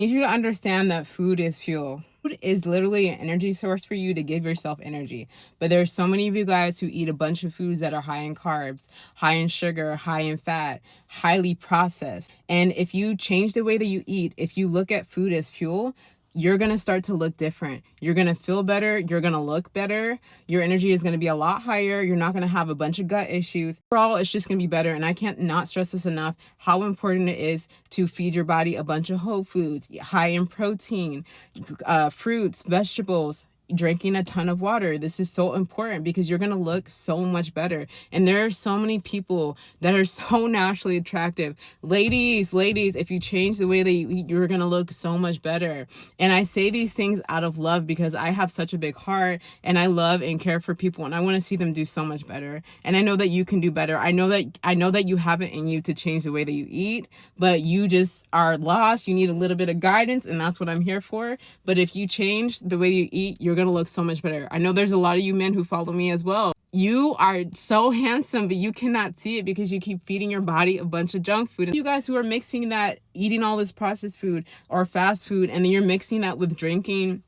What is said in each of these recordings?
need you to understand that food is fuel. Food is literally an energy source for you to give yourself energy. But there's so many of you guys who eat a bunch of foods that are high in carbs, high in sugar, high in fat, highly processed. And if you change the way that you eat, if you look at food as fuel, you're going to start to look different. You're going to feel better. You're going to look better. Your energy is going to be a lot higher. You're not going to have a bunch of gut issues. Overall, it's just going to be better. And I can't not stress this enough, how important it is to feed your body a bunch of whole foods, high in protein, fruits, vegetables, drinking a ton of water. This is so important because you're going to look so much better. And there are so many people that are so naturally attractive. Ladies, if you change the way that you eat, you're going to look so much better. And I say these things out of love because I have such a big heart and I love and care for people and I want to see them do so much better. And I know that you can do better. I know that you have it in you to change the way that you eat, but you just are lost. You need a little bit of guidance, and that's what I'm here for. But if you change the way you eat, you're going to look so much better. I know there's a lot of you men who follow me as well. You are so handsome, but you cannot see it because you keep feeding your body a bunch of junk food. And you guys who are mixing that, eating all this processed food or fast food, and then you're mixing that with drinking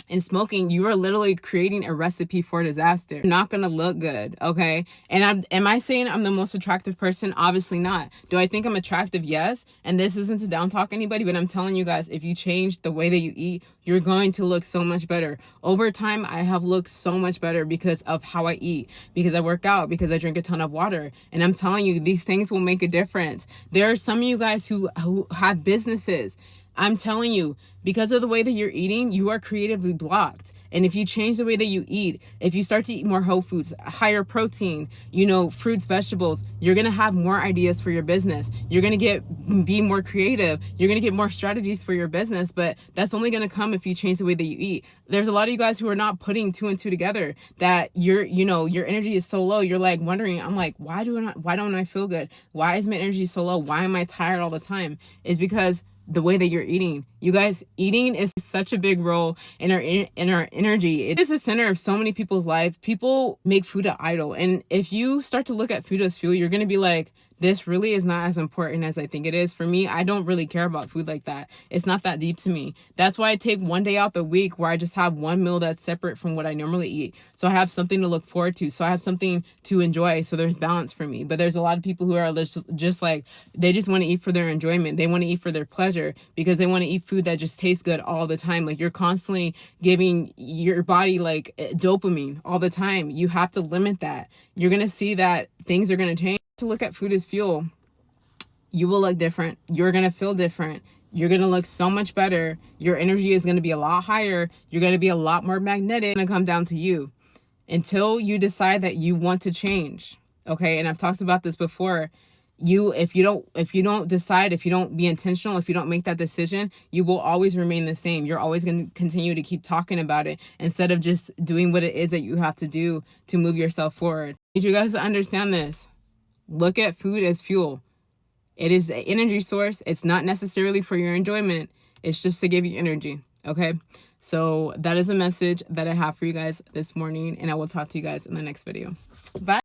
and smoking, you are literally creating a recipe for disaster. You're not gonna look good, okay? And am I saying I'm the most attractive person? Obviously not. Do I think I'm attractive? Yes. And this isn't to down talk anybody, but I'm telling you guys, if you change the way that you eat, you're going to look so much better. Over time, I have looked so much better because of how I eat, because I work out, because I drink a ton of water. And I'm telling you, these things will make a difference. There are some of you guys who have businesses. I'm telling you, because of the way that you're eating, you are creatively blocked. And if you change the way that you eat, if you start to eat more whole foods, higher protein, fruits, vegetables, you're going to have more ideas for your business. You're going to be more creative. You're going to get more strategies for your business, but that's only going to come if you change the way that you eat. There's a lot of you guys who are not putting two and two together, that your energy is so low. You're like wondering, I'm like, why don't I feel good? Why is my energy so low? Why am I tired all the time? It's because the way that you're eating. You guys, eating is such a big role in our energy. It is the center of so many people's life. People make food an idol. And if you start to look at food as fuel, you're going to be like, this really is not as important as I think it is. For me, I don't really care about food like that. It's not that deep to me. That's why I take one day out the week where I just have one meal that's separate from what I normally eat. So I have something to look forward to. So I have something to enjoy. So there's balance for me. But there's a lot of people who are just like, they just want to eat for their enjoyment. They want to eat for their pleasure because they want to eat food that just tastes good all the time. Like, you're constantly giving your body like dopamine all the time. You have to limit that. You're going to see that things are going to change. To look at food as fuel, you will look different. You're going to feel different. You're going to look so much better. Your energy is going to be a lot higher. You're going to be a lot more magnetic. It's going to come down to you until you decide that you want to change. Okay. And I've talked about this before. If you don't decide, if you don't be intentional, if you don't make that decision, you will always remain the same. You're always going to continue to keep talking about it instead of just doing what it is that you have to do to move yourself forward. I need you guys to understand this. Look at food as fuel. It is an energy source. It's not necessarily for your enjoyment. It's just to give you energy. Okay. So that is a message that I have for you guys this morning, and I will talk to you guys in the next video. Bye.